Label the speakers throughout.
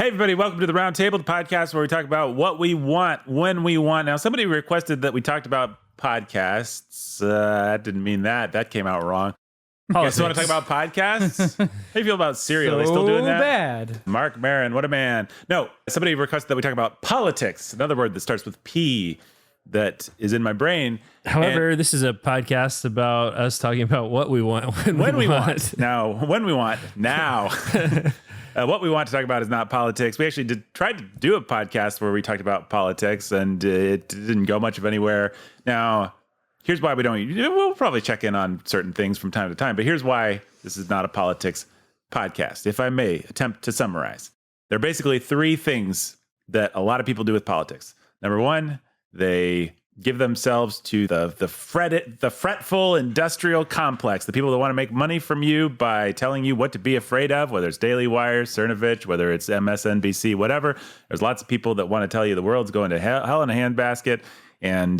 Speaker 1: Hey, everybody, welcome to the Round Table, the podcast where we talk about what we want, when we want. Now, somebody requested that we talked about podcasts. I didn't mean that. That came out wrong. You guys want to talk about podcasts? How do you feel about cereal? Are they still doing that?
Speaker 2: Bad.
Speaker 1: Mark Maron, what a man. No, somebody requested that we talk about politics, another word that starts with P that is in my brain.
Speaker 3: However, this is a podcast about us talking about what we want when we want.
Speaker 1: Now, when we want. Now. What we want to talk about is not politics. We actually tried to do a podcast where we talked about politics, and it didn't go much of anywhere. Now, here's why we don't. We'll probably check in on certain things from time to time, but here's why this is not a politics podcast. If I may attempt to summarize, there are basically three things that a lot of people do with politics. Number one, they give themselves to the fretful industrial complex, the people that want to make money from you by telling you what to be afraid of, whether it's Daily Wire, Cernovich, whether it's MSNBC, whatever. There's lots of people that want to tell you the world's going to hell in a handbasket, and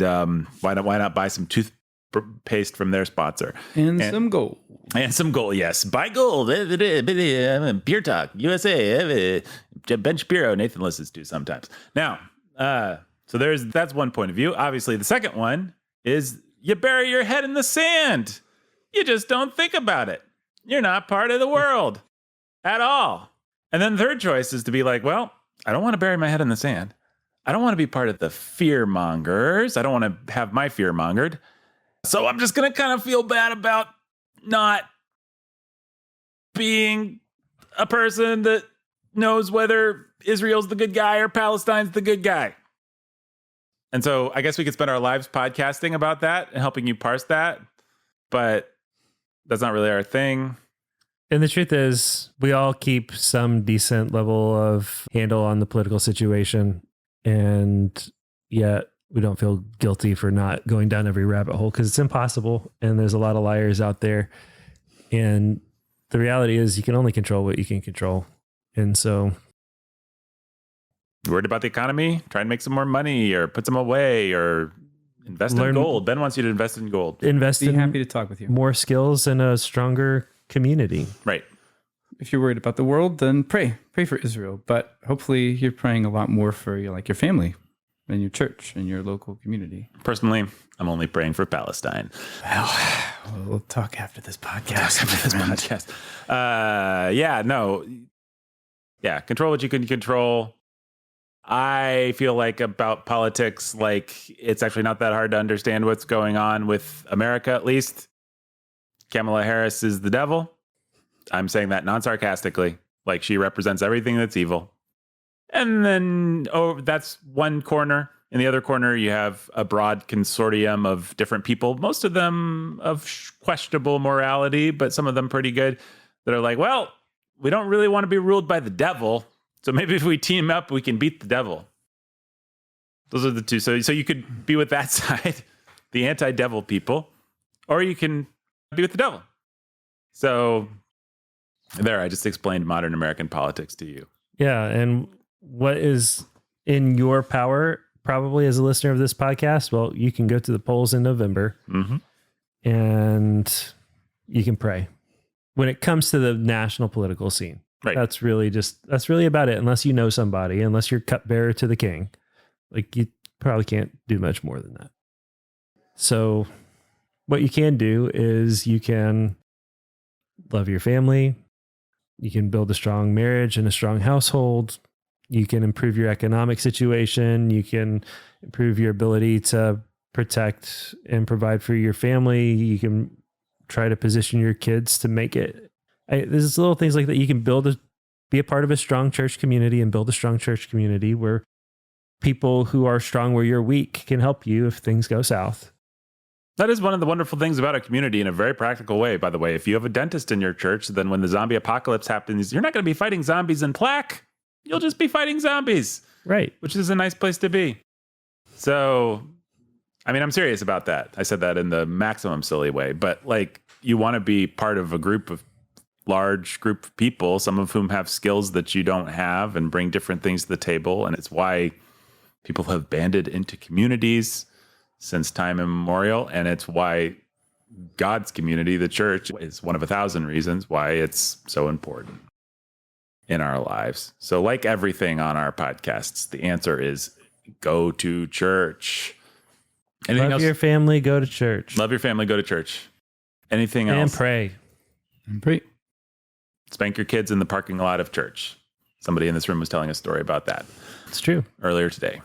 Speaker 1: why not buy some toothpaste from their sponsor
Speaker 2: And some gold.
Speaker 1: And some gold, yes. Buy gold. Beer Talk, USA. Ben Shapiro, Nathan listens to sometimes. Now, so that's one point of view. Obviously, the second one is you bury your head in the sand. You just don't think about it. You're not part of the world at all. And then the third choice is to be like, well, I don't want to bury my head in the sand. I don't want to be part of the fear mongers. I don't want to have my fear mongered. So I'm just going to kind of feel bad about not being a person that knows whether Israel's the good guy or Palestine's the good guy. And so I guess we could spend our lives podcasting about that and helping you parse that, but that's not really our thing.
Speaker 3: And the truth is, we all keep some decent level of handle on the political situation, and yet we don't feel guilty for not going down every rabbit hole because it's impossible, and there's a lot of liars out there. And the reality is you can only control what you can control. And so...
Speaker 1: worried about the economy? Try and make some more money or put some away or invest in gold. Ben wants you to invest in gold.
Speaker 2: Be happy to talk with you.
Speaker 3: More skills and a stronger community.
Speaker 1: Right.
Speaker 2: If you're worried about the world, then pray for Israel. But hopefully you're praying a lot more for your family and your church and your local community.
Speaker 1: Personally, I'm only praying for Palestine.
Speaker 2: Well, we'll talk after this podcast.
Speaker 1: Control what you can control. I feel like about politics, like it's actually not that hard to understand what's going on with America, at least. Kamala Harris is the devil. I'm saying that non-sarcastically, like she represents everything that's evil. And then, that's one corner. In the other corner, you have a broad consortium of different people, most of them of questionable morality, but some of them pretty good, that are like, well, we don't really want to be ruled by the devil. So maybe if we team up, we can beat the devil. Those are the two. So you could be with that side, the anti-devil people, or you can be with the devil. So there, I just explained modern American politics to you.
Speaker 3: Yeah, and what is in your power, probably as a listener of this podcast? Well, you can go to the polls in November, and you can pray. When it comes to the national political scene. Right. That's really about it. Unless you know somebody, unless you're cupbearer to the king, like you probably can't do much more than that. So what you can do is you can love your family. You can build a strong marriage and a strong household. You can improve your economic situation. You can improve your ability to protect and provide for your family. You can try to position your kids to make it. There's little things like that. You can be a part of a strong church community and build a strong church community where people who are strong where you're weak can help you if things go south.
Speaker 1: That is one of the wonderful things about a community in a very practical way, by the way. If you have a dentist in your church, then when the zombie apocalypse happens, you're not going to be fighting zombies in plaque. You'll just be fighting zombies.
Speaker 3: Right.
Speaker 1: Which is a nice place to be. So, I mean, I'm serious about that. I said that in the maximum silly way, but like you want to be part of a large group of people, some of whom have skills that you don't have and bring different things to the table. And it's why people have banded into communities since time immemorial. And it's why God's community, the church, is one of 1,000 reasons why it's so important. in our lives. So like everything on our podcasts, the answer is go to church. Anything
Speaker 3: Love
Speaker 1: else?
Speaker 3: your family, go to church.
Speaker 1: Love your family, go to church. Anything
Speaker 3: and
Speaker 1: else?
Speaker 3: Pray.
Speaker 2: And pray.
Speaker 1: Spank your kids in the parking lot of church. Somebody in this room was telling a story about that.
Speaker 3: It's true.
Speaker 1: Earlier today.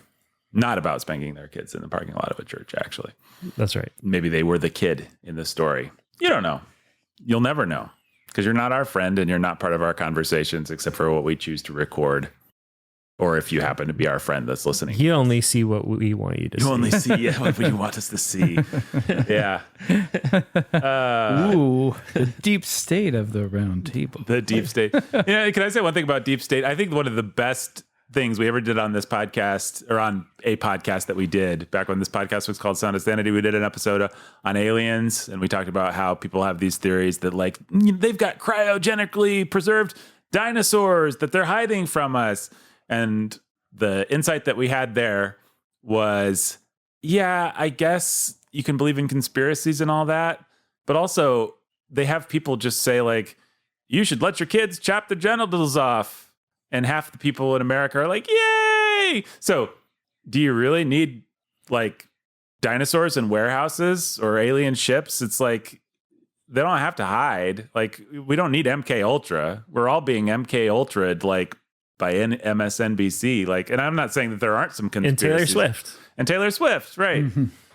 Speaker 1: Not about spanking their kids in the parking lot of a church, actually.
Speaker 3: That's right.
Speaker 1: Maybe they were the kid in the story. You don't know. You'll never know because you're not our friend and you're not part of our conversations except for what we choose to record. Or if you happen to be our friend that's listening.
Speaker 3: You only see what we want you to see.
Speaker 1: You only see what you want us to see. Yeah.
Speaker 2: Ooh, the deep state of the round table.
Speaker 1: The deep state. Yeah, can I say one thing about deep state? I think one of the best things we ever did on this podcast, or on a podcast that we did back when this podcast was called Sound of Sanity, we did an episode on aliens, and we talked about how people have these theories that like they've got cryogenically preserved dinosaurs that they're hiding from us. And the insight that we had there was, yeah, I guess you can believe in conspiracies and all that, but also they have people just say like, you should let your kids chop their genitals off. And half the people in America are like, yay! So do you really need like dinosaurs in warehouses or alien ships? It's like, they don't have to hide. Like, we don't need MK Ultra. We're all being MK Ultra'd like by MSNBC. Like, and I'm not saying that there aren't some conspiracies.
Speaker 3: And Taylor Swift.
Speaker 1: And Taylor Swift, right.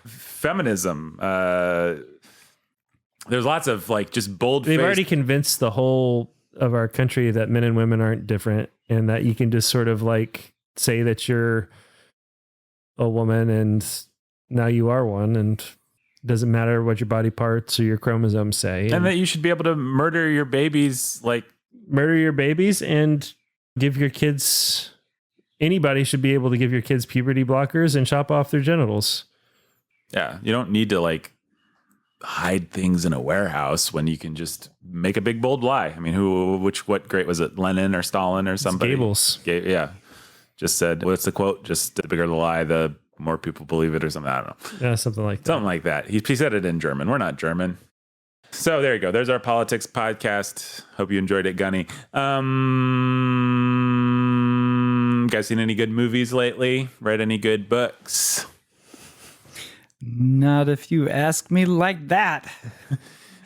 Speaker 1: Feminism. There's lots of like just bold.
Speaker 3: They've already convinced the whole of our country that men and women aren't different and that you can just sort of like say that you're a woman and now you are one, and it doesn't matter what your body parts or your chromosomes say.
Speaker 1: And that you should be able to murder your babies,
Speaker 3: and give your kids, anybody should be able to give your kids puberty blockers and chop off their genitals.
Speaker 1: Yeah. You don't need to like hide things in a warehouse when you can just make a big bold lie. I mean, what great was it? Lenin or Stalin or somebody?
Speaker 3: Goebbels.
Speaker 1: Yeah. Just said, what's the quote? Just the bigger the lie, the more people believe it or something. I don't know.
Speaker 3: Yeah, something like that.
Speaker 1: Something like that. He said it in German. We're not German. So there you go. There's our politics podcast. Hope you enjoyed it, Gunny. Guys seen any good movies lately? Read any good books?
Speaker 2: Not if you ask me like that.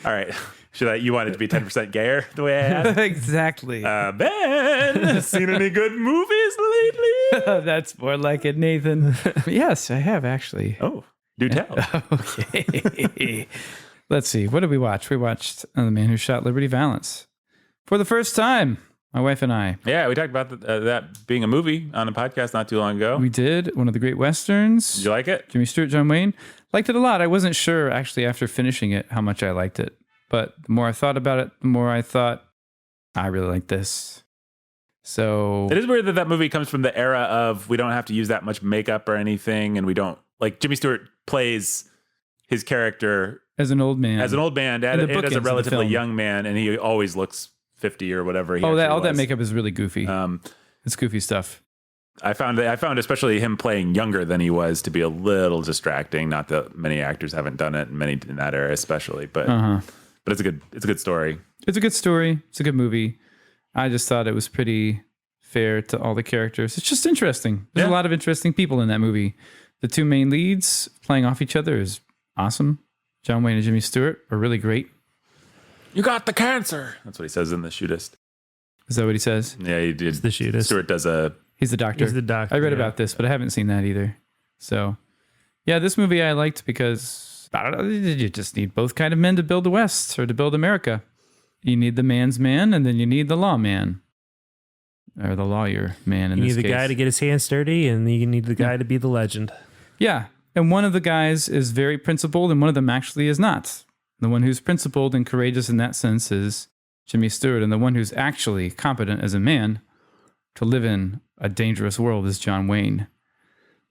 Speaker 1: All right. You want it to be 10% gayer the way I asked?
Speaker 2: Exactly.
Speaker 1: Ben, seen any good movies lately?
Speaker 2: That's more like it, Nathan. Yes, I have actually.
Speaker 1: Oh, do tell.
Speaker 2: Okay. Let's see. What did we watch? We watched The Man Who Shot Liberty Valance for the first time. My wife and I.
Speaker 1: Yeah, we talked about that being a movie on a podcast not too long ago.
Speaker 2: We did. One of the great Westerns.
Speaker 1: Did you like it?
Speaker 2: Jimmy Stewart, John Wayne. Liked it a lot. I wasn't sure, actually, after finishing it, how much I liked it. But the more I thought about it, the more I thought, I really like this. So
Speaker 1: it is weird that movie comes from the era of we don't have to use that much makeup or anything. And we don't, like, Jimmy Stewart plays his character
Speaker 2: as an old man.
Speaker 1: And as a relatively young man. And he always looks 50 or whatever. All
Speaker 2: that makeup is really goofy. It's goofy stuff.
Speaker 1: I found especially him playing younger than he was to be a little distracting. Not that many actors haven't done it, many in that era especially, but it's a good story.
Speaker 2: It's a good story. It's a good movie. I just thought it was pretty fair to all the characters. It's just interesting. There's a lot of interesting people in that movie. The two main leads playing off each other is awesome. John Wayne and Jimmy Stewart are really great.
Speaker 1: You got the cancer. That's what he says in The Shootist.
Speaker 2: Is that what he says?
Speaker 1: Yeah, he did.
Speaker 3: It's The Shootist.
Speaker 1: Stewart does
Speaker 2: He's the doctor. I read about this, but I haven't seen that either. So, yeah, this movie I liked because, I don't know, you just need both kind of men to build the West or to build America. You need the man's man, and then you need the law man. Or the lawyer man in this case.
Speaker 3: You need the guy to get his hands dirty, and you need the guy to be the legend.
Speaker 2: Yeah, and one of the guys is very principled, and one of them actually is not. The one who's principled and courageous in that sense is Jimmy Stewart, and the one who's actually competent as a man to live in a dangerous world is John Wayne.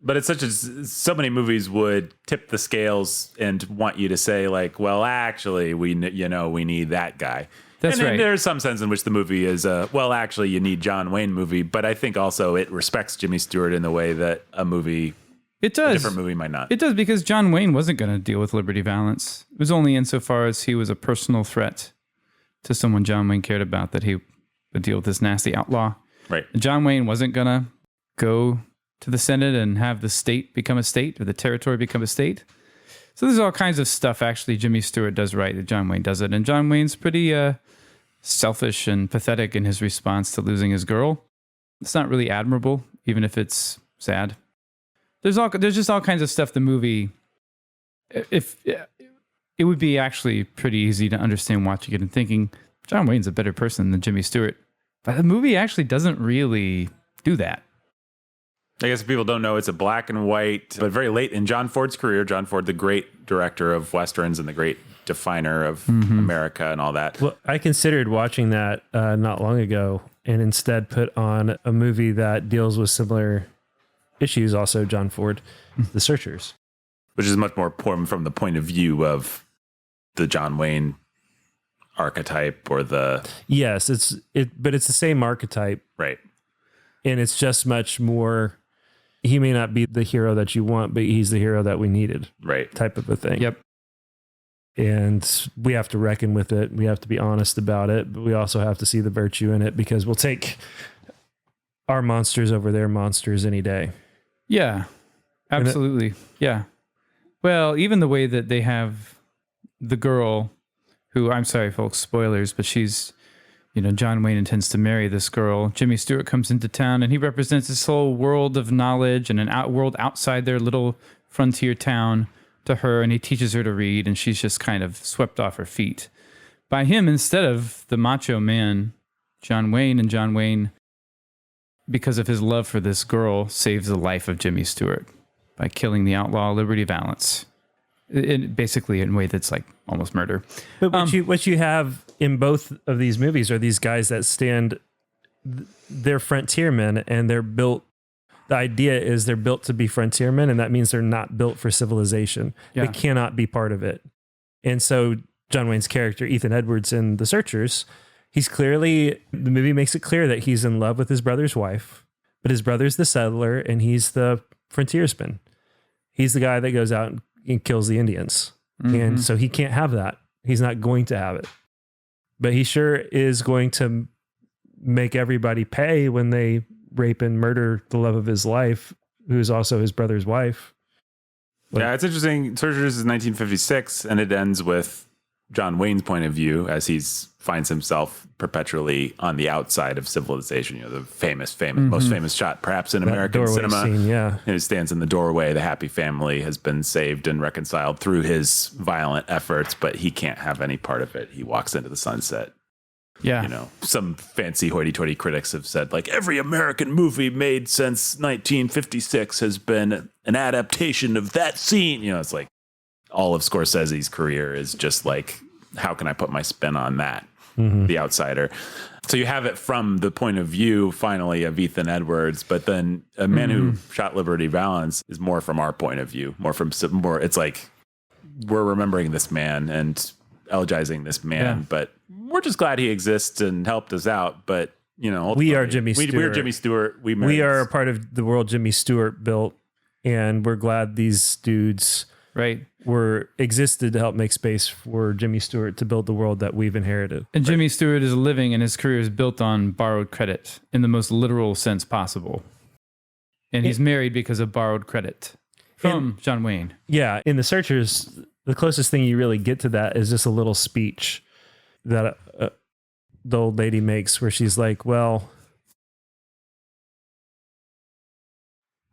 Speaker 1: But it's so many movies would tip the scales and want you to say like, well, actually, we need that guy.
Speaker 2: That's right.
Speaker 1: And there's some sense in which the movie is, well, actually, you need John Wayne movie. But I think also it respects Jimmy Stewart in the way that a different movie might not.
Speaker 2: It does, because John Wayne wasn't going to deal with Liberty Valance. It was only insofar as he was a personal threat to someone John Wayne cared about that he to deal with this nasty outlaw.
Speaker 1: Right.
Speaker 2: John Wayne wasn't going to go to the Senate and have the state become a state or the territory become a state. So there's all kinds of stuff actually Jimmy Stewart does right that John Wayne doesn't. And John Wayne's pretty selfish and pathetic in his response to losing his girl. It's not really admirable, even if it's sad. There's just all kinds of stuff the movie, if it would be actually pretty easy to understand watching it and thinking, John Wayne's a better person than Jimmy Stewart. But the movie actually doesn't really do that.
Speaker 1: I guess if people don't know, it's a black and white, but very late in John Ford's career. John Ford, the great director of Westerns and the great definer of America and all that.
Speaker 3: Well, I considered watching that not long ago and instead put on a movie that deals with similar issues, also John Ford, The Searchers.
Speaker 1: Which is much more from the point of view of the John Wayne archetype or the...
Speaker 3: Yes, but it's the same archetype.
Speaker 1: Right.
Speaker 3: And it's just much more... He may not be the hero that you want, but he's the hero that we needed.
Speaker 1: Right.
Speaker 3: Type of a thing.
Speaker 2: Yep.
Speaker 3: And we have to reckon with it. We have to be honest about it, but we also have to see the virtue in it because we'll take our monsters over their monsters any day.
Speaker 2: Yeah, absolutely. Yeah. Well, even the way that they have the girl who, I'm sorry, folks, spoilers, but she's, John Wayne intends to marry this girl. Jimmy Stewart comes into town and he represents this whole world of knowledge and world outside their little frontier town to her. And he teaches her to read and she's just kind of swept off her feet by him instead of the macho man, John Wayne. And John Wayne, because of his love for this girl, saves the life of Jimmy Stewart by killing the outlaw Liberty Valance. Basically in a way that's like almost murder.
Speaker 3: But what you have in both of these movies are these guys that they're frontiermen and they're built. The idea is they're built to be frontiermen, and that means they're not built for civilization. Yeah. They cannot be part of it. And so John Wayne's character, Ethan Edwards in The Searchers, the movie makes it clear that he's in love with his brother's wife, but his brother's the settler and he's the frontiersman. He's the guy that goes out and kills the Indians. And so he can't have that. He's not going to have it. But he sure is going to make everybody pay when they rape and murder the love of his life, who's also his brother's wife.
Speaker 1: Yeah, it's interesting. Searchers is 1956, and it ends with John Wayne's point of view as he finds himself perpetually on the outside of civilization. The most famous shot perhaps in American cinema.
Speaker 3: Scene, yeah.
Speaker 1: He stands in the doorway. The happy family has been saved and reconciled through his violent efforts, but he can't have any part of it. He walks into the sunset.
Speaker 2: Yeah.
Speaker 1: Some fancy hoity-toity critics have said, like, every American movie made since 1956 has been an adaptation of that scene. It's like all of Scorsese's career is just like, how can I put my spin on that? The outsider. So you have it from the point of view, finally, of Ethan Edwards, but then A Man Who Shot Liberty Valance is more from our point of view, more. It's like we're remembering this man and elegizing this man, but we're just glad he exists and helped us out. But
Speaker 3: we are Jimmy Stewart.
Speaker 1: We're Jimmy Stewart.
Speaker 3: We are a part of the world Jimmy Stewart built, and we're glad these dudes existed to help make space for Jimmy Stewart to build the world that we've inherited.
Speaker 2: And Jimmy Stewart is living, and his career is built on borrowed credit in the most literal sense possible. And he's married because of borrowed credit from John Wayne.
Speaker 3: Yeah, in The Searchers, the closest thing you really get to that is just a little speech that the old lady makes where she's like, well,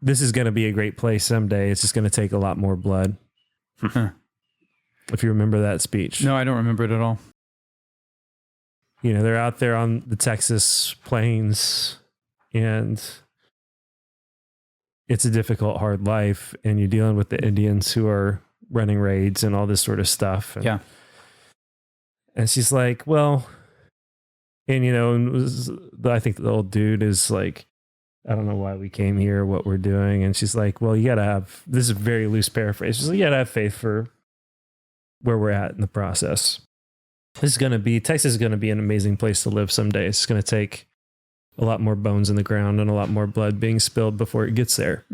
Speaker 3: this is going to be a great place someday. It's just going to take a lot more blood. If you remember that speech.
Speaker 2: No, I don't remember it at all.
Speaker 3: They're out there on the Texas plains and it's a difficult, hard life. And you're dealing with the Indians who are running raids and all this sort of stuff. And she's like, well, and I think the old dude is like, I don't know why we came here, what we're doing. And she's like, well, you got to have, this is a very loose paraphrase. She's like, you got to have faith for where we're at in the process. Texas is going to be an amazing place to live someday. It's going to take a lot more bones in the ground and a lot more blood being spilled before it gets there.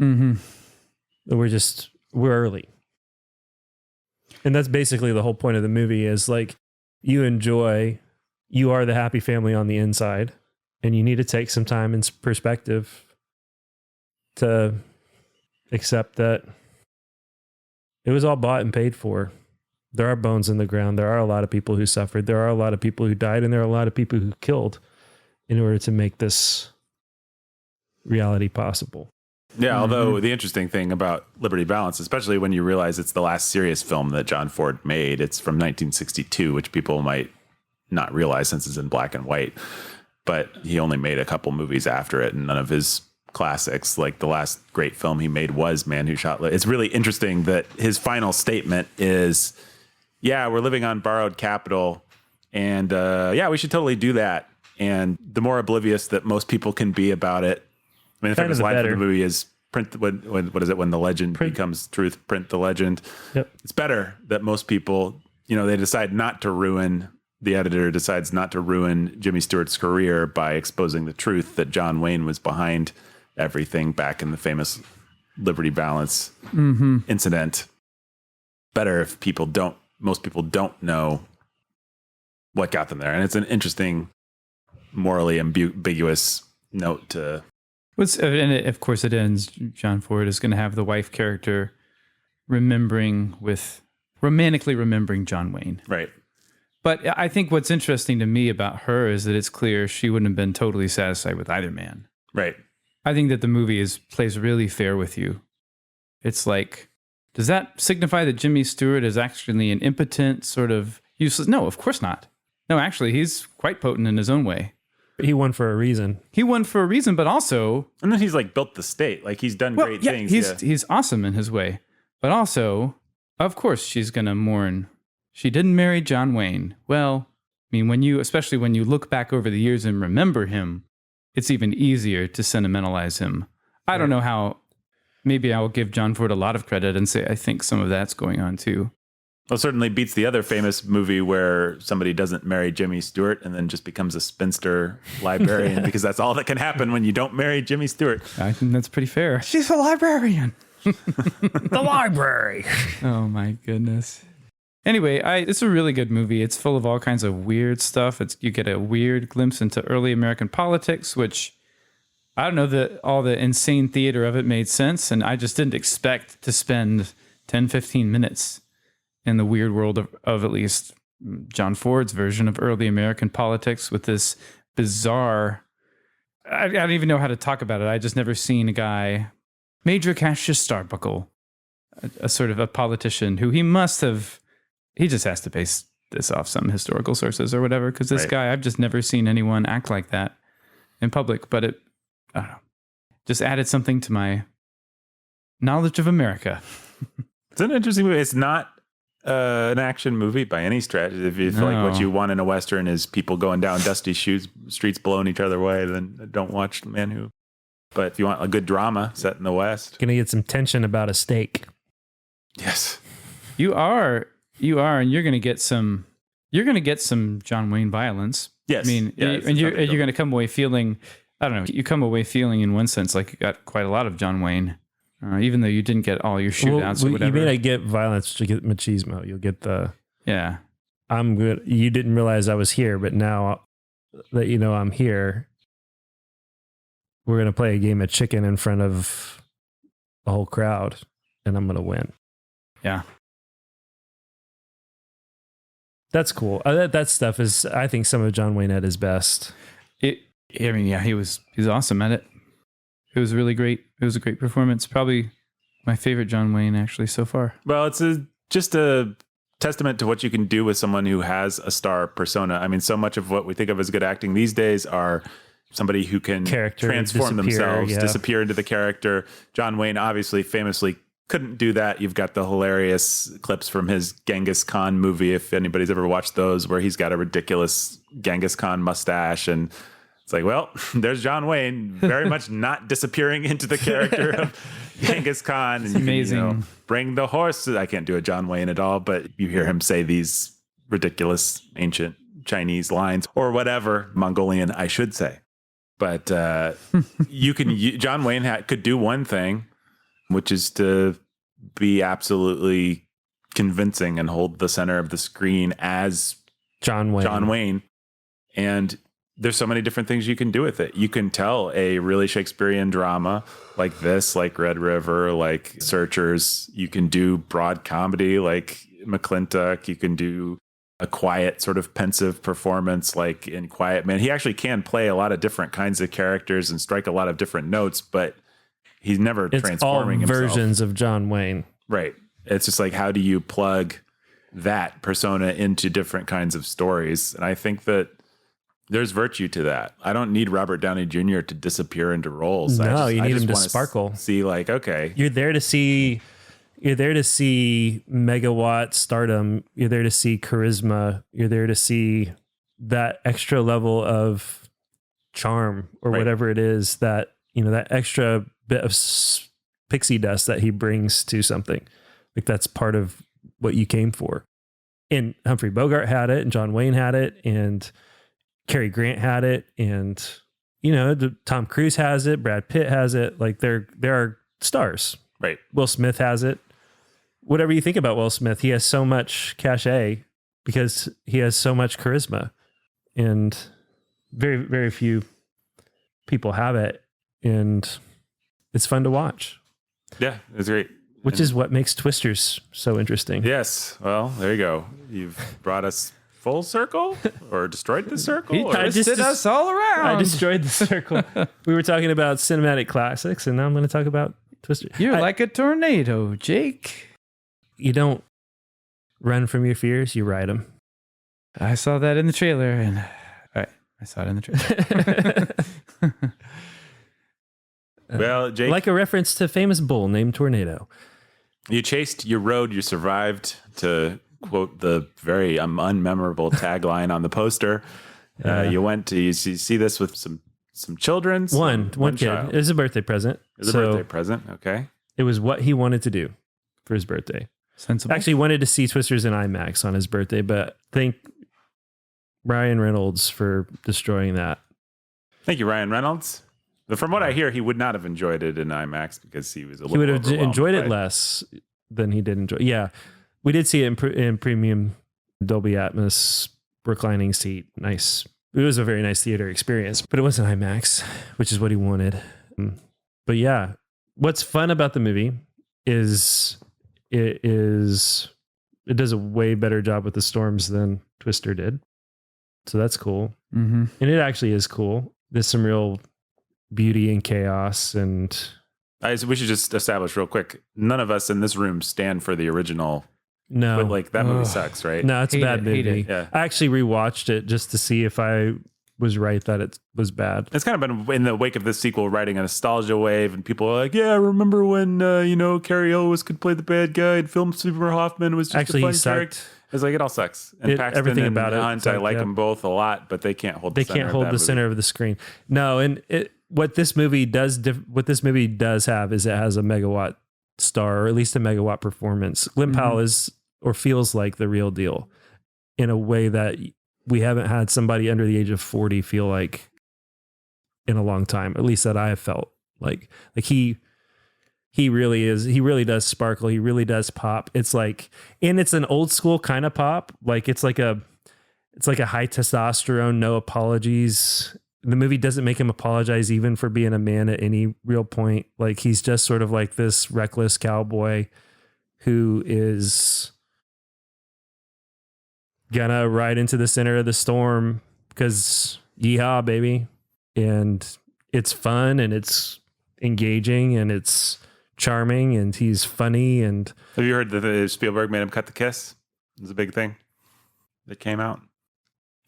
Speaker 3: We're early. And that's basically the whole point of the movie is like, you are the happy family on the inside. And you need to take some time and perspective to accept that it was all bought and paid for. There are bones in the ground. There are a lot of people who suffered. There are a lot of people who died, and there are a lot of people who killed in order to make this reality possible.
Speaker 1: Yeah, although the interesting thing about Liberty Valance, especially when you realize it's the last serious film that John Ford made, it's from 1962, which people might not realize since it's in black and white, but he only made a couple movies after it, and none of his classics. Like the last great film he made was Man Who Shot It's really interesting that his final statement is, yeah, we're living on borrowed capital, and yeah, we should totally do that. And the more oblivious that most people can be about it, I mean, the famous line for the movie is print when what is it, when the legend becomes truth, print the legend.
Speaker 3: Yep.
Speaker 1: It's better that most people, they decide not to ruin, the editor decides not to ruin Jimmy Stewart's career by exposing the truth that John Wayne was behind everything back in the famous Liberty Valance incident. Better if most people don't know what got them there. And it's an interesting, morally ambiguous note to...
Speaker 2: And of course it ends, John Ford is going to have the wife character romantically remembering John Wayne.
Speaker 1: Right.
Speaker 2: But I think what's interesting to me about her is that it's clear she wouldn't have been totally satisfied with either man.
Speaker 1: Right.
Speaker 2: I think that the movie plays really fair with you. It's like, does that signify that Jimmy Stewart is actually an impotent sort of useless? No, of course not. No, actually, he's quite potent in his own way.
Speaker 3: He won for a reason.
Speaker 2: But also...
Speaker 1: And then he's like built the state. Like he's done great things.
Speaker 2: He's awesome in his way. But also, of course, she's going to mourn. She didn't marry John Wayne. Well, I mean, especially when you look back over the years and remember him, it's even easier to sentimentalize him. I don't know how... Maybe I'll give John Ford a lot of credit and say I think some of that's going on too.
Speaker 1: Well, certainly beats the other famous movie where somebody doesn't marry Jimmy Stewart and then just becomes a spinster librarian because that's all that can happen when you don't marry Jimmy Stewart.
Speaker 2: I think that's pretty fair. She's a librarian.
Speaker 3: The library.
Speaker 2: Oh my goodness. Anyway, it's a really good movie. It's full of all kinds of weird stuff. You get a weird glimpse into early American politics, which I don't know that all the insane theater of it made sense. And I just didn't expect to spend 10, 15 minutes in the weird world of at least John Ford's version of early American politics with this bizarre... I don't even know how to talk about it. I just never seen a guy... Major Cassius Starbukle, a sort of a politician who he just has to base this off some historical sources or whatever, because this guy, I've just never seen anyone act like that in public, but I don't know, just added something to my knowledge of America.
Speaker 1: It's an interesting movie. It's not an action movie by any stretch. If you feel like what you want in a Western is people going down dusty streets blowing each other away, then don't watch Man Who. But if you want a good drama set in the West.
Speaker 3: Gonna get some tension about a steak.
Speaker 1: Yes.
Speaker 2: You are, and you're gonna get some John Wayne violence.
Speaker 1: Yes.
Speaker 2: I mean, and you're gonna come away feeling, I don't know, you come away feeling in one sense like you got quite a lot of John Wayne. Even though you didn't get all your shootouts or whatever.
Speaker 3: You may not get violence, but you get machismo. You'll get the...
Speaker 2: Yeah.
Speaker 3: I'm good. You didn't realize I was here, but now that you know I'm here, we're going to play a game of chicken in front of a whole crowd, and I'm going to win.
Speaker 2: Yeah.
Speaker 3: That's cool. That stuff is, I think, some of John Wayne at his best.
Speaker 2: He's awesome at it. It was really great. It was a great performance. Probably my favorite John Wayne, actually, so far.
Speaker 1: Well, it's just a testament to what you can do with someone who has a star persona. I mean, so much of what we think of as good acting these days are somebody who can transform themselves, disappear into the character. John Wayne, obviously, famously couldn't do that. You've got the hilarious clips from his Genghis Khan movie, if anybody's ever watched those, where he's got a ridiculous Genghis Khan mustache, and it's like, well, there's John Wayne, very much not disappearing into the character of Genghis Khan. And
Speaker 2: amazing.
Speaker 1: You can, bring the horse. I can't do a John Wayne at all, but you hear him say these ridiculous ancient Chinese lines or whatever, Mongolian, I should say. But John Wayne could do one thing, which is to be absolutely convincing and hold the center of the screen as
Speaker 3: John Wayne.
Speaker 1: And there's so many different things you can do with it. You can tell a really Shakespearean drama like this, like Red River, like Searchers. You can do broad comedy like McClintock. You can do a quiet, sort of pensive performance like in Quiet Man. He actually can play a lot of different kinds of characters and strike a lot of different notes, but he's never transforming himself.
Speaker 3: Versions of John Wayne.
Speaker 1: Right. It's just like, how do you plug that persona into different kinds of stories? And I think that there's virtue to that. I don't need Robert Downey Jr. to disappear into roles.
Speaker 3: No, you need him to sparkle.
Speaker 1: See, like, okay,
Speaker 3: you're there to see megawatt stardom. You're there to see charisma. You're there to see that extra level of charm or whatever it is that, that extra bit of pixie dust that he brings to something. Like that's part of what you came for. And Humphrey Bogart had it, and John Wayne had it, and Cary Grant had it, and Tom Cruise has it, Brad Pitt has it. Like there are stars.
Speaker 1: Right.
Speaker 3: Will Smith has it. Whatever you think about Will Smith, he has so much cachet because he has so much charisma, and very, very few people have it, and it's fun to watch.
Speaker 1: Yeah, it's great.
Speaker 3: Which is what makes Twisters so interesting.
Speaker 1: Yes. Well, there you go. You've brought us full circle, or destroyed the circle, or
Speaker 2: twisted us all around.
Speaker 3: I destroyed the circle. We were talking about cinematic classics, and now I'm going to talk about Twisters.
Speaker 2: You're like a tornado, Jake.
Speaker 3: You don't run from your fears, you ride them.
Speaker 2: I saw that in the trailer, and I saw it in the trailer.
Speaker 1: Well, Jake,
Speaker 3: like a reference to famous bull named Tornado.
Speaker 1: You chased, you rode, you survived, to quote the very unmemorable tagline on the poster. You went to you see this with some children.
Speaker 3: One kid.
Speaker 1: Child.
Speaker 3: It was a birthday present.
Speaker 1: It was a birthday present. Okay.
Speaker 3: It was what he wanted to do for his birthday.
Speaker 2: Sensible.
Speaker 3: Actually wanted to see Twisters in IMAX on his birthday, but thank Ryan Reynolds for destroying that.
Speaker 1: Thank you, Ryan Reynolds. But from what I hear, he would not have enjoyed it in IMAX because he was a little.
Speaker 3: He would have enjoyed it less than he did enjoy. Yeah, we did see it in premium Dolby Atmos reclining seat. Nice. It was a very nice theater experience, but it wasn't IMAX, which is what he wanted. But yeah, what's fun about the movie is it does a way better job with the storms than Twister did. So that's cool.
Speaker 2: Mm-hmm.
Speaker 3: And it actually is cool. There's some real beauty and chaos, and
Speaker 1: we should just establish real quick, none of us in this room stand for the original.
Speaker 3: No,
Speaker 1: but like that movie sucks, right?
Speaker 3: No, it's a bad movie.
Speaker 1: Yeah.
Speaker 3: I actually rewatched it just to see if I was right that it was bad.
Speaker 1: It's kind of been in the wake of this sequel riding a nostalgia wave, and people are like, yeah, remember when Cary Elwes could play the bad guy and Philip Seymour Hoffman was just
Speaker 3: actually
Speaker 1: a fun character. It's like, it all sucks. And Paxton
Speaker 3: everything
Speaker 1: and
Speaker 3: about
Speaker 1: Hunt, I like them both a lot, but they can't hold.
Speaker 3: They can't hold the center of the screen. No, and what this movie does have is it has a megawatt star, or at least a megawatt performance. Glen Powell is or feels like the real deal in a way that we haven't had somebody under the age of 40 feel like in a long time. At least that I have felt like he really is. He really does sparkle. He really does pop. It's like, and it's an old school kind of pop. Like it's like a high testosterone, no apologies. The movie doesn't make him apologize even for being a man at any real point. Like he's just sort of like this reckless cowboy who is gonna ride into the center of the storm because yeehaw, baby. And it's fun and it's engaging and it's charming and he's funny. And
Speaker 1: have you heard that Spielberg made him cut the kiss? It was a big thing that came out.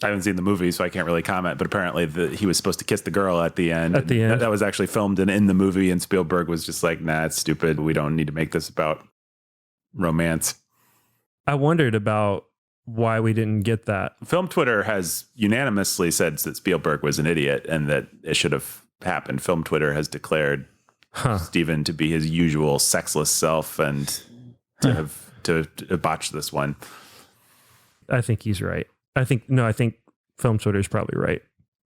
Speaker 1: I haven't seen the movie, so I can't really comment, but apparently he was supposed to kiss the girl at the end.
Speaker 3: At the end.
Speaker 1: That was actually filmed in the movie, and Spielberg was just like, nah, it's stupid. We don't need to make this about romance.
Speaker 3: I wondered about why we didn't get that.
Speaker 1: Film Twitter has unanimously said that Spielberg was an idiot and that it should have happened. Film Twitter has declared Steven to be his usual sexless self and to have to botch this one.
Speaker 3: I think he's right. I think Film Twitter is probably right.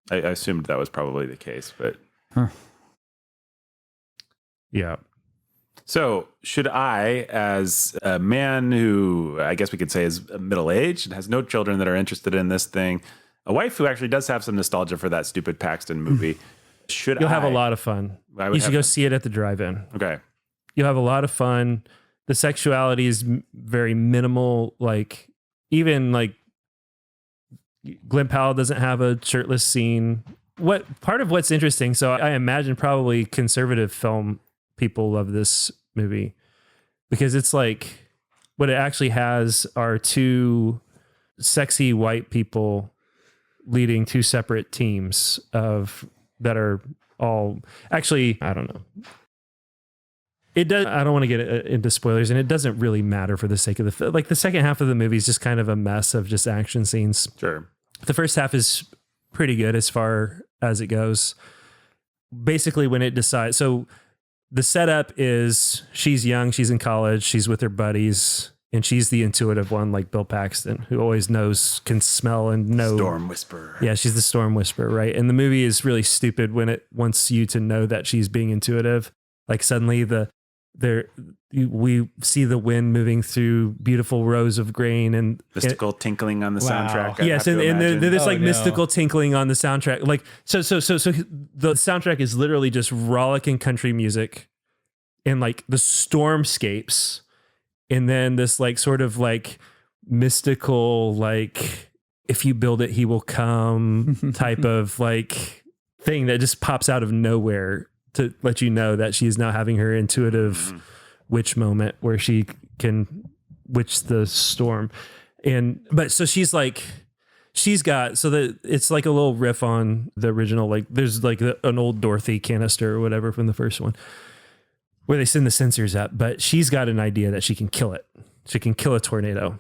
Speaker 1: I assumed that was probably the case, but
Speaker 3: yeah.
Speaker 1: So should I, as a man who I guess we could say is middle-aged and has no children that are interested in this thing, a wife who actually does have some nostalgia for that stupid Paxton movie.
Speaker 3: You'll have a lot of fun. You should go see it at the drive-in.
Speaker 1: Okay.
Speaker 3: You'll have a lot of fun. The sexuality is very minimal. Like, even like Glenn Powell doesn't have a shirtless scene. Part of what's interesting, so I imagine probably conservative film people love this movie because it's like what it actually has are two sexy white people leading two separate teams that are all actually, I don't know. It does. I don't want to get into spoilers, and it doesn't really matter for the sake of the film. Like, the second half of the movie is just kind of a mess of just action scenes.
Speaker 1: Sure.
Speaker 3: The first half is pretty good as far as it goes. Basically, when it decides, so the setup is she's young, she's in college, she's with her buddies, and she's the intuitive one, like Bill Paxton, who always knows, can smell and know.
Speaker 1: Storm Whisperer.
Speaker 3: Yeah, she's the Storm Whisperer, right? And the movie is really stupid when it wants you to know that she's being intuitive. Like, suddenly we see the wind moving through beautiful rows of grain and
Speaker 1: mystical tinkling on the soundtrack.
Speaker 3: Yes, and there's mystical tinkling on the soundtrack. Like, so the soundtrack is literally just rollicking country music and like the stormscapes, and then this like sort of like mystical, like, if you build it, he will come type of like thing that just pops out of nowhere to let you know that she's now having her intuitive witch moment where she can witch the storm. But she's got, so that it's like a little riff on the original, like there's like an old Dorothy canister or whatever from the first one where they send the sensors up, but she's got an idea that she can kill it. She can kill a tornado.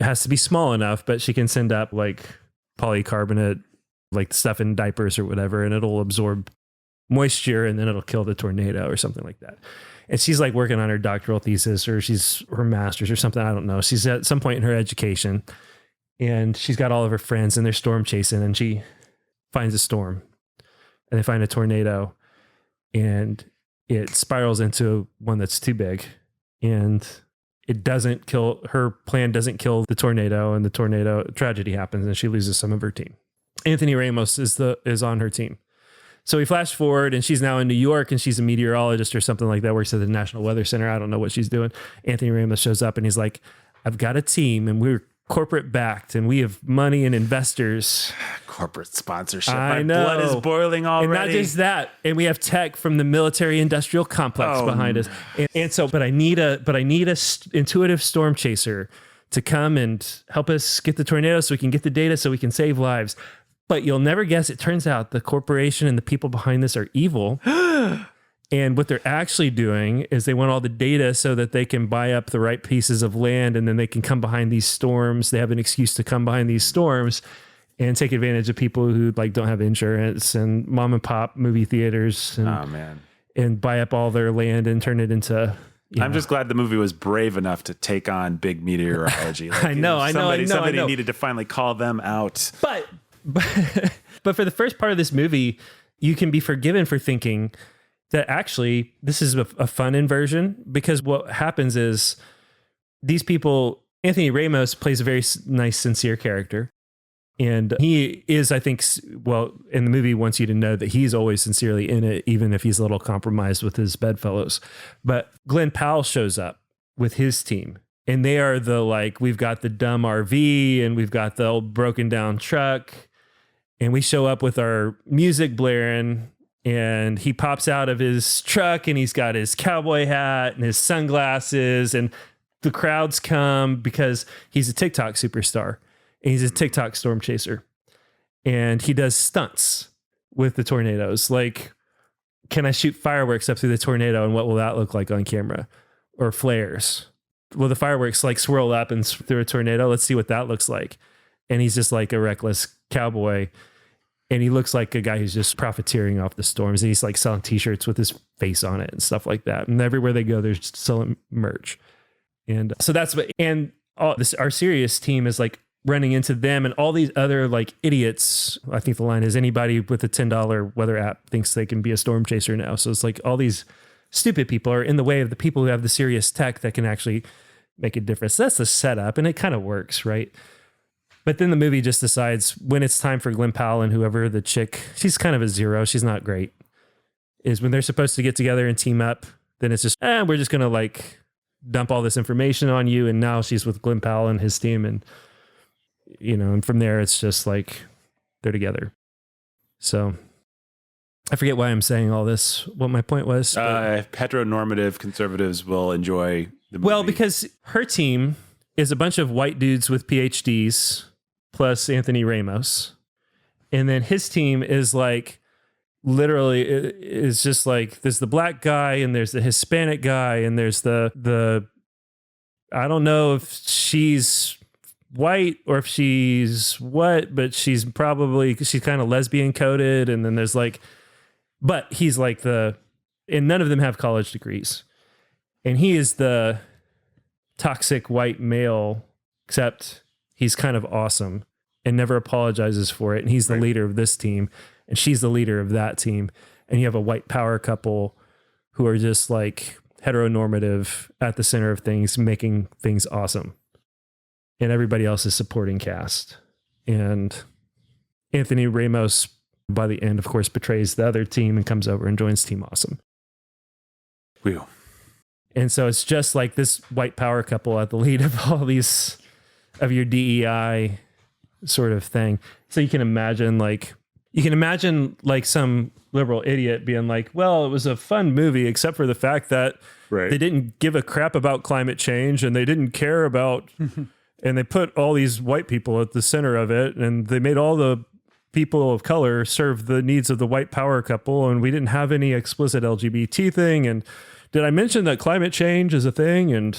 Speaker 3: It has to be small enough, but she can send up like polycarbonate, like stuff in diapers or whatever, and it'll absorb moisture and then it'll kill the tornado or something like that. And she's like working on her doctoral thesis or her master's or something. I don't know. She's at some point in her education and she's got all of her friends and they're storm chasing, and she finds a storm and they find a tornado and it spirals into one that's too big, and it doesn't kill, her plan doesn't kill the tornado, and the tornado tragedy happens and she loses some of her team. Anthony Ramos is on her team. So we flash forward and she's now in New York and she's a meteorologist or something like that, works at the National Weather Center. I don't know what she's doing. Anthony Ramos shows up and he's like, I've got a team and we're corporate backed and we have money and investors.
Speaker 1: Corporate sponsorship.
Speaker 3: I know.
Speaker 1: My blood is boiling already.
Speaker 3: And not just that. And we have tech from the military industrial complex behind us. But I need a intuitive storm chaser to come and help us get the tornado so we can get the data so we can save lives. But you'll never guess, it turns out the corporation and the people behind this are evil. And what they're actually doing is they want all the data so that they can buy up the right pieces of land, and then they can come behind these storms. They have an excuse to come behind these storms and take advantage of people who like don't have insurance and mom and pop movie theaters and buy up all their land and turn it into...
Speaker 1: I'm just glad the movie was brave enough to take on big meteorology. Like,
Speaker 3: I know.
Speaker 1: Somebody needed to finally call them out.
Speaker 3: But for the first part of this movie, you can be forgiven for thinking that actually this is a fun inversion, because what happens is these people, Anthony Ramos plays a very nice, sincere character. And he is, I think, well, in the movie wants you to know that he's always sincerely in it, even if he's a little compromised with his bedfellows. But Glenn Powell shows up with his team. And they are we've got the dumb RV and we've got the old broken down truck. And we show up with our music blaring, and he pops out of his truck and he's got his cowboy hat and his sunglasses, and the crowds come because he's a TikTok superstar and he's a TikTok storm chaser. And he does stunts with the tornadoes. Like, can I shoot fireworks up through the tornado and what will that look like on camera? Or flares. Will the fireworks like swirl up and through a tornado? Let's see what that looks like. And he's just like a reckless cowboy. And he looks like a guy who's just profiteering off the storms. And he's like selling t-shirts with his face on it and stuff like that. And everywhere they go, they're just selling merch. And so that's what, and our serious team is like running into them and all these other like idiots. I think the line is, anybody with a $10 weather app thinks they can be a storm chaser now. So it's like all these stupid people are in the way of the people who have the serious tech that can actually make a difference. That's the setup, and it kind of works, right? But then the movie just decides when it's time for Glen Powell and whoever the chick, she's kind of a zero. She's not great. Is when they're supposed to get together and team up. Then it's just, we're just going to like dump all this information on you. And now she's with Glen Powell and his team. And, and from there, it's just like they're together. So I forget why I'm saying all this, what my point was.
Speaker 1: Heteronormative conservatives will enjoy the movie.
Speaker 3: Well, because her team is a bunch of white dudes with PhDs plus Anthony Ramos. And then his team is like, literally is just like, there's the black guy and there's the Hispanic guy and there's the I don't know if she's white or if she's what, but she's kind of lesbian coded. And then there's like, but he's like and none of them have college degrees. And he is the toxic white male, except he's kind of awesome and never apologizes for it. And he's the leader of this team and she's the leader of that team. And you have a white power couple who are just like heteronormative at the center of things, making things awesome. And everybody else is supporting cast. And Anthony Ramos, by the end, of course, betrays the other team and comes over and joins Team Awesome.
Speaker 1: Whew. And
Speaker 3: so it's just like this white power couple at the lead of all these, of your DEI sort of thing. So you can imagine like some liberal idiot being like, well, it was a fun movie, except for the fact that they didn't give a crap about climate change and they didn't care about, and they put all these white people at the center of it. And they made all the people of color serve the needs of the white power couple. And we didn't have any explicit LGBT thing. And did I mention that climate change is a thing? And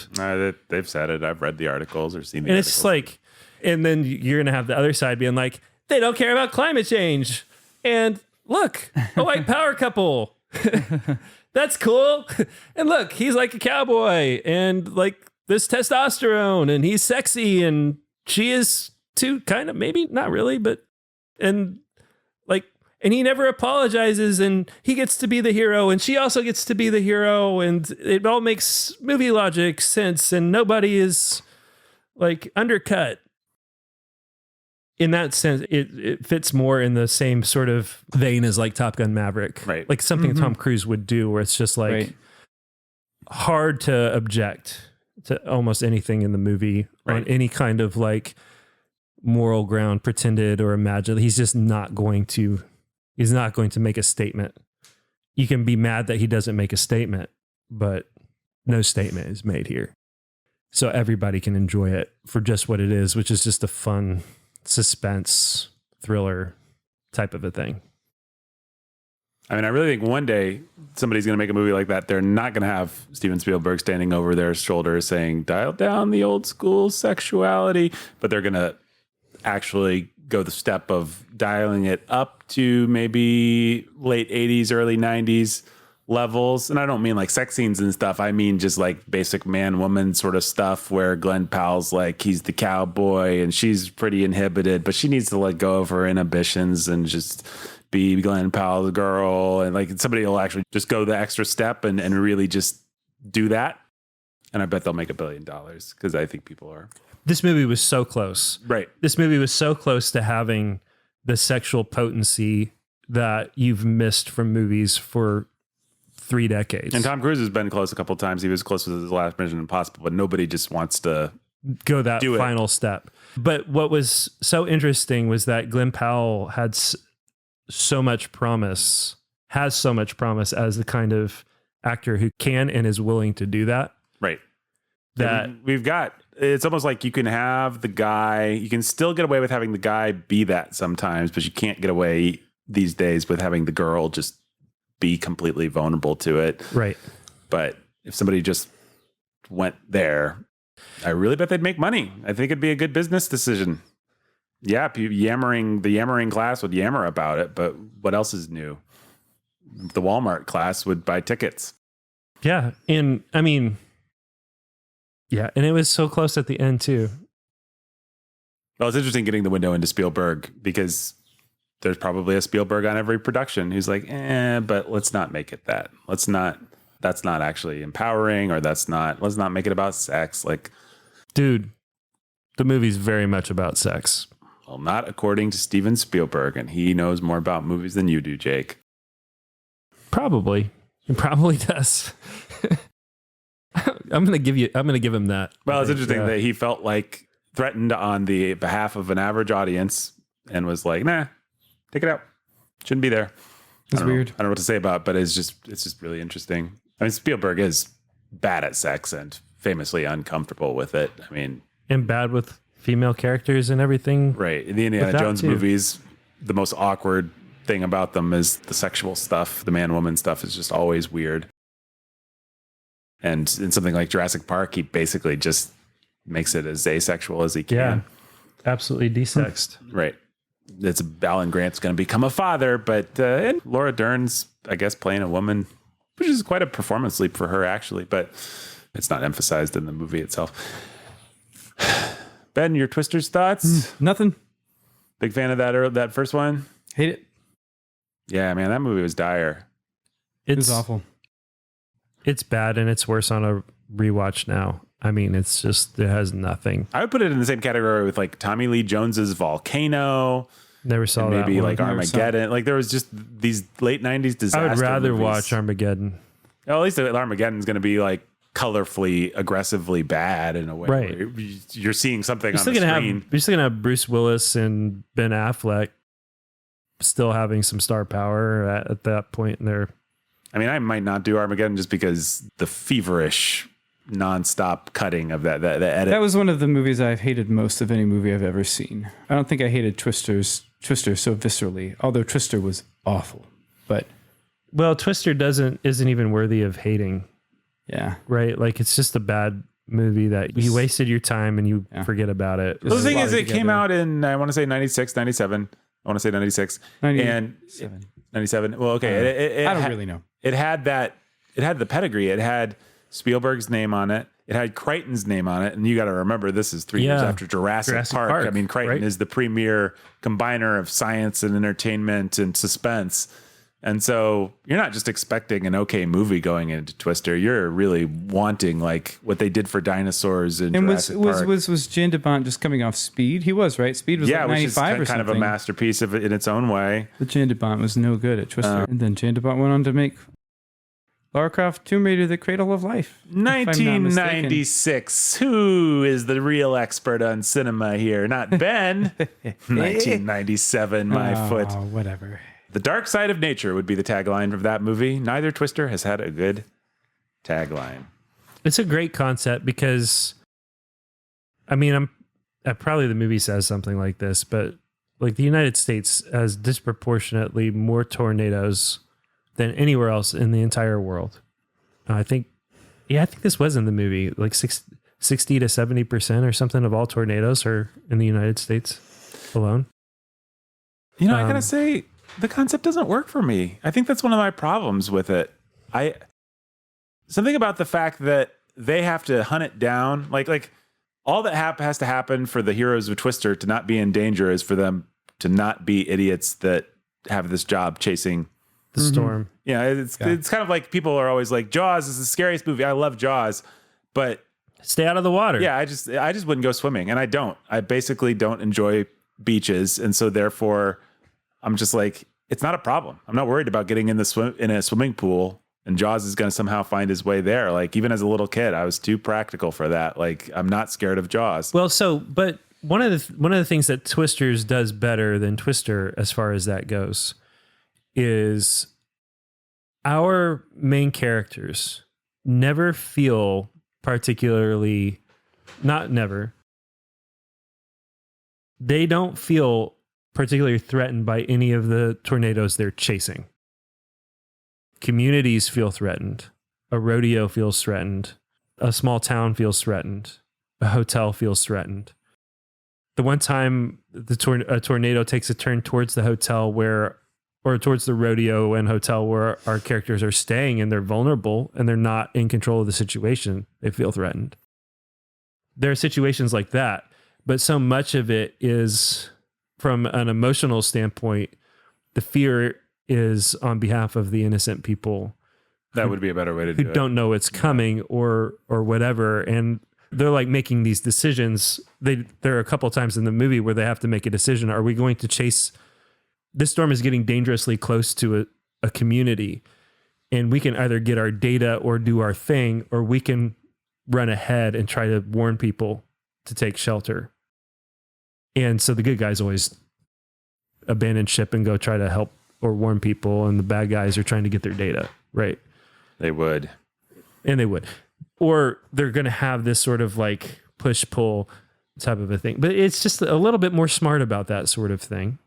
Speaker 1: they've said it. I've read the articles or seen the
Speaker 3: articles.
Speaker 1: It's
Speaker 3: just like, and then you're going to have the other side being like, they don't care about climate change. And look, a white power couple. That's cool. And look, he's like a cowboy and like this testosterone and he's sexy and she is too, kind of, maybe not really, but, and he never apologizes and he gets to be the hero and she also gets to be the hero and it all makes movie logic sense and nobody is like undercut. In that sense, it fits more in the same sort of vein as like Top Gun Maverick.
Speaker 1: Right.
Speaker 3: Like something Tom Cruise would do where it's just like hard to object to almost anything in the movie on any kind of like moral ground, pretended or imagined. He's just not going to make a statement. You can be mad that he doesn't make a statement, but no statement is made here. So everybody can enjoy it for just what it is, which is just a fun suspense thriller type of a thing.
Speaker 1: I mean, I really think one day somebody's going to make a movie like that. They're not going to have Steven Spielberg standing over their shoulder saying, dial down the old school sexuality, but they're going to actually go the step of dialing it up to maybe late 80s, early 90s levels. And I don't mean like sex scenes and stuff. I mean just like basic man-woman sort of stuff where Glen Powell's like, he's the cowboy and she's pretty inhibited, but she needs to let go of her inhibitions and just be Glen Powell's girl. And like somebody will actually just go the extra step and really just do that. And I bet they'll make $1 billion because I think people are.
Speaker 3: This movie was so close.
Speaker 1: Right.
Speaker 3: This movie was so close to having the sexual potency that you've missed from movies for 3 decades.
Speaker 1: And Tom Cruise has been close a couple of times. He was close with his last Mission Impossible, but nobody just wants to
Speaker 3: go that final step. But what was so interesting was that Glen Powell had so much promise, has so much promise as the kind of actor who can and is willing to do that.
Speaker 1: Right.
Speaker 3: That
Speaker 1: we've got, it's almost like you can have the guy, you can still get away with having the guy be that sometimes, but you can't get away these days with having the girl just be completely vulnerable to it.
Speaker 3: Right.
Speaker 1: But if somebody just went there, I really bet they'd make money. I think it'd be a good business decision. Yeah, the yammering class would yammer about it, but what else is new? The Walmart class would buy tickets.
Speaker 3: Yeah. And I mean, yeah, and it was so close at the end too.
Speaker 1: Well, it's interesting getting the window into Spielberg because there's probably a Spielberg on every production who's like, but let's not make it that. That's not actually empowering, or let's not make it about sex. Like,
Speaker 3: dude, the movie's very much about sex.
Speaker 1: Well, not according to Steven Spielberg, and he knows more about movies than you do, Jake.
Speaker 3: Probably. He probably does. I'm gonna give him that.
Speaker 1: Well, it's interesting that he felt like threatened on the behalf of an average audience and was like, nah, take it out. Shouldn't be there.
Speaker 2: It's weird.
Speaker 1: I don't know what to say about it, but it's just really interesting. I mean, Spielberg is bad at sex and famously uncomfortable with it. I mean,
Speaker 3: and bad with female characters and everything.
Speaker 1: Right. In the Indiana Jones movies, the most awkward thing about them is the sexual stuff. The man-woman stuff is just always weird. And in something like Jurassic Park, he basically just makes it as asexual as he can.
Speaker 3: Yeah, absolutely desexed.
Speaker 1: Right. It's Alan Grant's going to become a father, but and Laura Dern's, I guess, playing a woman, which is quite a performance leap for her, actually, but it's not emphasized in the movie itself. Ben, your Twisters thoughts?
Speaker 2: Nothing.
Speaker 1: Big fan of that first one?
Speaker 2: Hate it.
Speaker 1: Yeah, man, that movie was dire.
Speaker 2: It was awful.
Speaker 3: It's bad, and it's worse on a rewatch now. I mean, it has nothing.
Speaker 1: I would put it in the same category with like Tommy Lee Jones's Volcano.
Speaker 3: Never saw that.
Speaker 1: Maybe like Armageddon. Like there was just these late 90s disaster
Speaker 3: I would rather
Speaker 1: movies.
Speaker 3: watch Armageddon.
Speaker 1: Well, at least Armageddon's going to be like colorfully, aggressively bad in a way.
Speaker 3: Right.
Speaker 1: You're seeing something on the screen.
Speaker 3: You're still going to have Bruce Willis and Ben Affleck still having some star power at that point in their...
Speaker 1: I mean, I might not do Armageddon just because the feverish, nonstop cutting of the edit.
Speaker 2: That was one of the movies I've hated most of any movie I've ever seen. I don't think I hated Twister so viscerally, although Twister was awful. But
Speaker 3: well, Twister isn't even worthy of hating.
Speaker 2: Yeah.
Speaker 3: Right? Like it's just a bad movie that you wasted your time and you forget about it.
Speaker 1: Well, the thing is, it came out in, I want to say 96, 97. I want to say 96. 97. Well, okay.
Speaker 2: I don't really know.
Speaker 1: It had the pedigree. It had Spielberg's name on it. It had Crichton's name on it. And you got to remember, this is 3 years after Jurassic Park. I mean, Crichton is the premier combiner of science and entertainment and suspense. And so you're not just expecting an okay movie going into Twister. You're really wanting like what they did for dinosaurs in Jurassic Park.
Speaker 2: Was Jan de Bont just coming off Speed? He was, right? Speed was like 95
Speaker 1: which is
Speaker 2: or something.
Speaker 1: kind of a masterpiece of it in its own way.
Speaker 2: But Jan de Bont was no good at Twister. And then Jan de Bont went on to make Lara Croft Tomb Raider: The Cradle of Life.
Speaker 1: 1996. Who is the real expert on cinema here? Not Ben. 1997, my foot.
Speaker 2: Whatever.
Speaker 1: The dark side of nature would be the tagline of that movie. Neither Twister has had a good tagline.
Speaker 3: It's a great concept because, I mean, probably the movie says something like this, but like the United States has disproportionately more tornadoes than anywhere else in the entire world. I think this was in the movie, like 60 to 70% or something of all tornadoes are in the United States alone.
Speaker 1: You know, I gotta say, the concept doesn't work for me. I think that's one of my problems with it. Something about the fact that they have to hunt it down, like all that has to happen for the heroes of Twister to not be in danger is for them to not be idiots that have this job chasing
Speaker 3: the storm.
Speaker 1: Yeah, it's kind of like people are always like, Jaws is the scariest movie. I love Jaws, but
Speaker 3: stay out of the water.
Speaker 1: Yeah, I just wouldn't go swimming, and I don't. I basically don't enjoy beaches, and so therefore, I'm just like, it's not a problem. I'm not worried about getting in a swimming pool, and Jaws is going to somehow find his way there. Like even as a little kid, I was too practical for that. Like I'm not scared of Jaws.
Speaker 3: Well, but one of the things that Twisters does better than Twister, as far as that goes, is our main characters never feel particularly, not never, they don't feel particularly threatened by any of the tornadoes they're chasing. Communities feel threatened. A rodeo feels threatened. A small town feels threatened. A hotel feels threatened. The one time a tornado takes a turn towards the hotel or towards the rodeo and hotel where our characters are staying and they're vulnerable and they're not in control of the situation, they feel threatened. There are situations like that, but so much of it is from an emotional standpoint, the fear is on behalf of the innocent people.
Speaker 1: That would be a better way to do it.
Speaker 3: Who don't know it's coming or whatever. And they're like making these decisions. There are a couple of times in the movie where they have to make a decision. Are we going to chase? This storm is getting dangerously close to a community, and we can either get our data or do our thing, or we can run ahead and try to warn people to take shelter. And so the good guys always abandon ship and go try to help or warn people, and the bad guys are trying to get their data, right?
Speaker 1: They would.
Speaker 3: And they would. Or they're going to have this sort of like push-pull type of a thing. But it's just a little bit more smart about that sort of thing.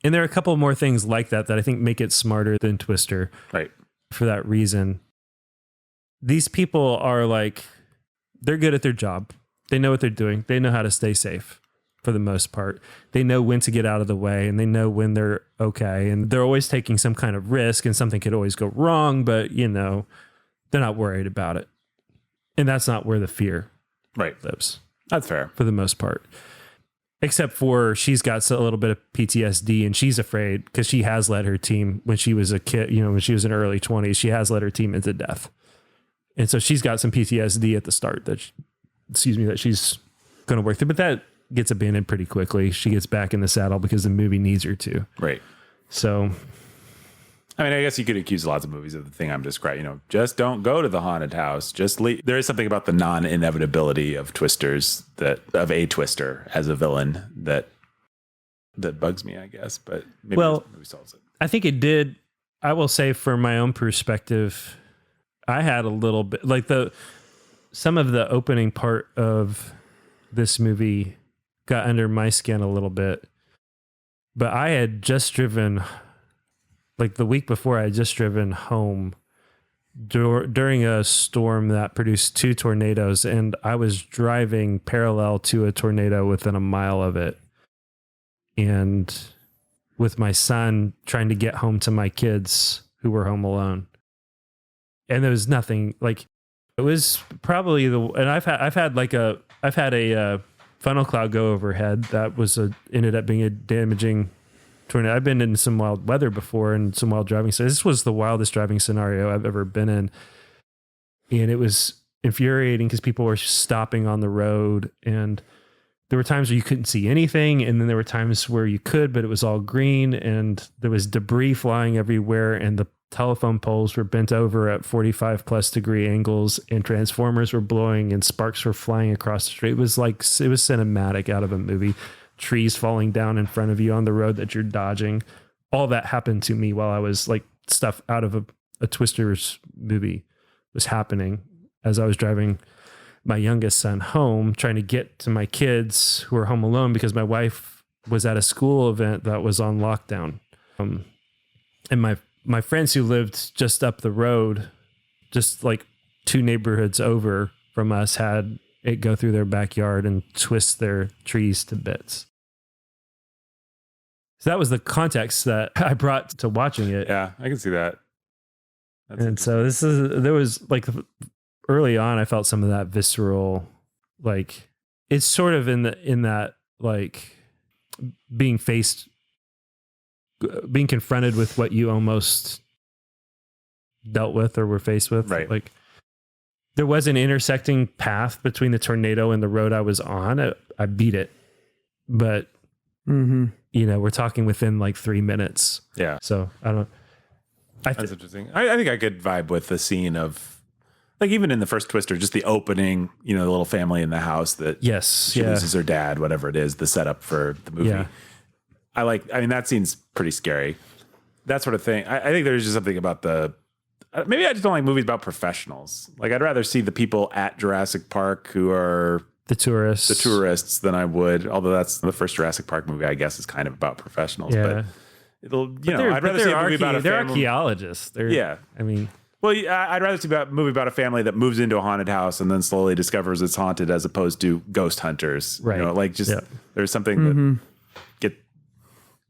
Speaker 3: And there are a couple more things like that I think make it smarter than Twister.
Speaker 1: Right.
Speaker 3: For that reason. These people are like, they're good at their job. They know what they're doing. They know how to stay safe for the most part. They know when to get out of the way, and they know when they're okay. And they're always taking some kind of risk, and something could always go wrong, but you know, they're not worried about it. And that's not where the fear lives.
Speaker 1: That's fair.
Speaker 3: For the most part. Except for she's got a little bit of PTSD, and she's afraid because she has led her team when she was a kid, you know, when she was in her early 20s, she has led her team into death. And so she's got some PTSD at the start that she's going to work through. But that gets abandoned pretty quickly. She gets back in the saddle because the movie needs her to.
Speaker 1: Right.
Speaker 3: So,
Speaker 1: I mean, I guess you could accuse lots of movies of the thing I'm describing. You know, just don't go to the haunted house. Just leave. There is something about the non-inevitability of twisters of a twister as a villain that bugs me, I guess. But maybe this movie solves it.
Speaker 3: I think it did. I will say, from my own perspective, I had a little bit like some of the opening part of this movie got under my skin a little bit. But I had just driven. Like the week before, I had just driven home during a storm that produced 2 tornadoes, and I was driving parallel to a tornado within a mile of it. And with my son trying to get home to my kids who were home alone. And there was nothing like, it was probably and I've had a funnel cloud go overhead that ended up being a damaging tornado. I've been in some wild weather before and some wild driving. So this was the wildest driving scenario I've ever been in. And it was infuriating because people were stopping on the road, and there were times where you couldn't see anything. And then there were times where you could, but it was all green and there was debris flying everywhere, and the telephone poles were bent over at 45+ degree angles, and transformers were blowing and sparks were flying across the street. It was cinematic out of a movie. Trees falling down in front of you on the road that you're dodging. All that happened to me while I was like, stuff out of a Twisters movie was happening as I was driving my youngest son home, trying to get to my kids who were home alone because my wife was at a school event that was on lockdown. And my friends who lived just up the road, just like 2 neighborhoods over from us, had it go through their backyard and twist their trees to bits. So that was the context that I brought to watching it.
Speaker 1: Yeah, I can see that.
Speaker 3: And so there was like early on, I felt some of that visceral, like it's sort of in that like being confronted with what you almost dealt with or were faced with.
Speaker 1: Right.
Speaker 3: Like there was an intersecting path between the tornado and the road I was on. I beat it, but you know, we're talking within like 3 minutes.
Speaker 1: Yeah.
Speaker 3: So I don't.
Speaker 1: That's interesting. I think I could vibe with the scene of, like, even in the first Twister, just the opening, you know, the little family in the house that she loses her dad, whatever it is, the setup for the movie.
Speaker 3: Yeah.
Speaker 1: I mean, that scene's pretty scary. That sort of thing. I think there's just something about maybe I just don't like movies about professionals. Like, I'd rather see the people at Jurassic Park who are
Speaker 3: the tourists
Speaker 1: than I would, although that's the first Jurassic Park movie, I guess, is kind of about professionals.
Speaker 3: Yeah.
Speaker 1: But I'd rather see a movie about a family.
Speaker 3: They're archaeologists.
Speaker 1: I'd rather see a movie about a family that moves into a haunted house and then slowly discovers it's haunted, as opposed to ghost hunters.
Speaker 3: Right.
Speaker 1: You know, like there's something that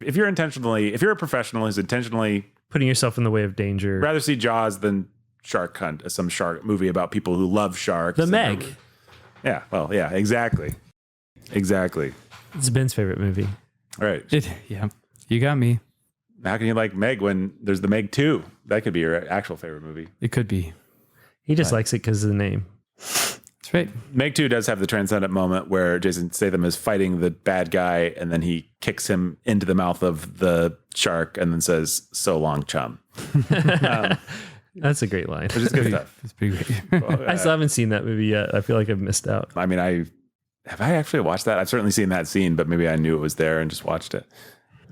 Speaker 1: if you're a professional who's intentionally
Speaker 3: putting yourself in the way of danger.
Speaker 1: I'd rather see Jaws than Shark Hunt, some shark movie about people who love sharks.
Speaker 3: The Meg.
Speaker 1: Yeah. Well, yeah, exactly.
Speaker 3: It's Ben's favorite movie.
Speaker 1: Right.
Speaker 2: Yeah. You got me.
Speaker 1: How can you like Meg when there's the Meg 2? That could be your actual favorite movie.
Speaker 2: It could be.
Speaker 3: He just likes it because of the name.
Speaker 2: That's That's right.
Speaker 1: Meg 2 does have the transcendent moment where Jason Statham is fighting the bad guy and then he kicks him into the mouth of the shark and then says, "So long, chum."
Speaker 3: That's a great line.
Speaker 1: Which is good stuff.
Speaker 2: It's pretty great.
Speaker 3: I still haven't seen that movie yet. I feel like I've missed out.
Speaker 1: I mean, have I actually watched that? I've certainly seen that scene, but maybe I knew it was there and just watched it.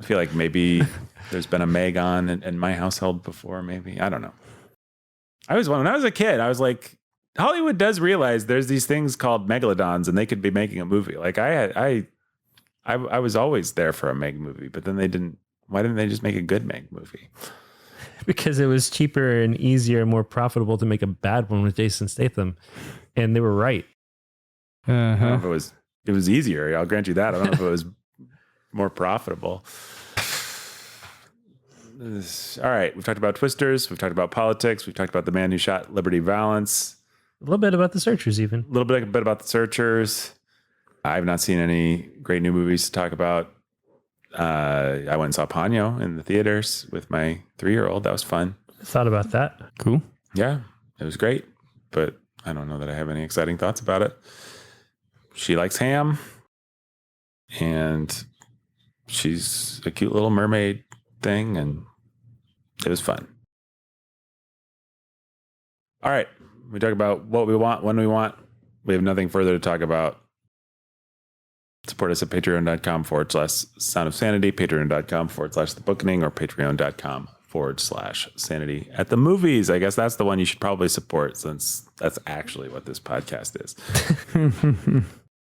Speaker 1: I feel like maybe there's been a Meg on in my household before, maybe. I don't know. When I was a kid, I was like, Hollywood does realize there's these things called megalodons and they could be making a movie. Like I was always there for a Meg movie, but then why didn't they just make a good Meg movie?
Speaker 3: Because it was cheaper and easier and more profitable to make a bad one with Jason Statham. And they were right.
Speaker 1: I don't know if it was easier. I'll grant you that. I don't know if it was more profitable. All right. We've talked about Twisters. We've talked about politics. We've talked about The Man Who Shot Liberty Valance.
Speaker 3: A little bit about The Searchers, even.
Speaker 1: A little bit about The Searchers. I've not seen any great new movies to talk about. I went and saw Ponyo in the theaters with my 3-year-old. That was fun.
Speaker 3: Thought about that.
Speaker 2: Cool.
Speaker 1: Yeah, it was great. But I don't know that I have any exciting thoughts about it. She likes ham. And she's a cute little mermaid thing. And it was fun. All right. We talk about what we want, when we want. We have nothing further to talk about. Support us at patreon.com/Sound of Sanity, patreon.com/The Bookening, or patreon.com/Sanity at the Movies. I guess that's the one you should probably support since that's actually what this podcast is.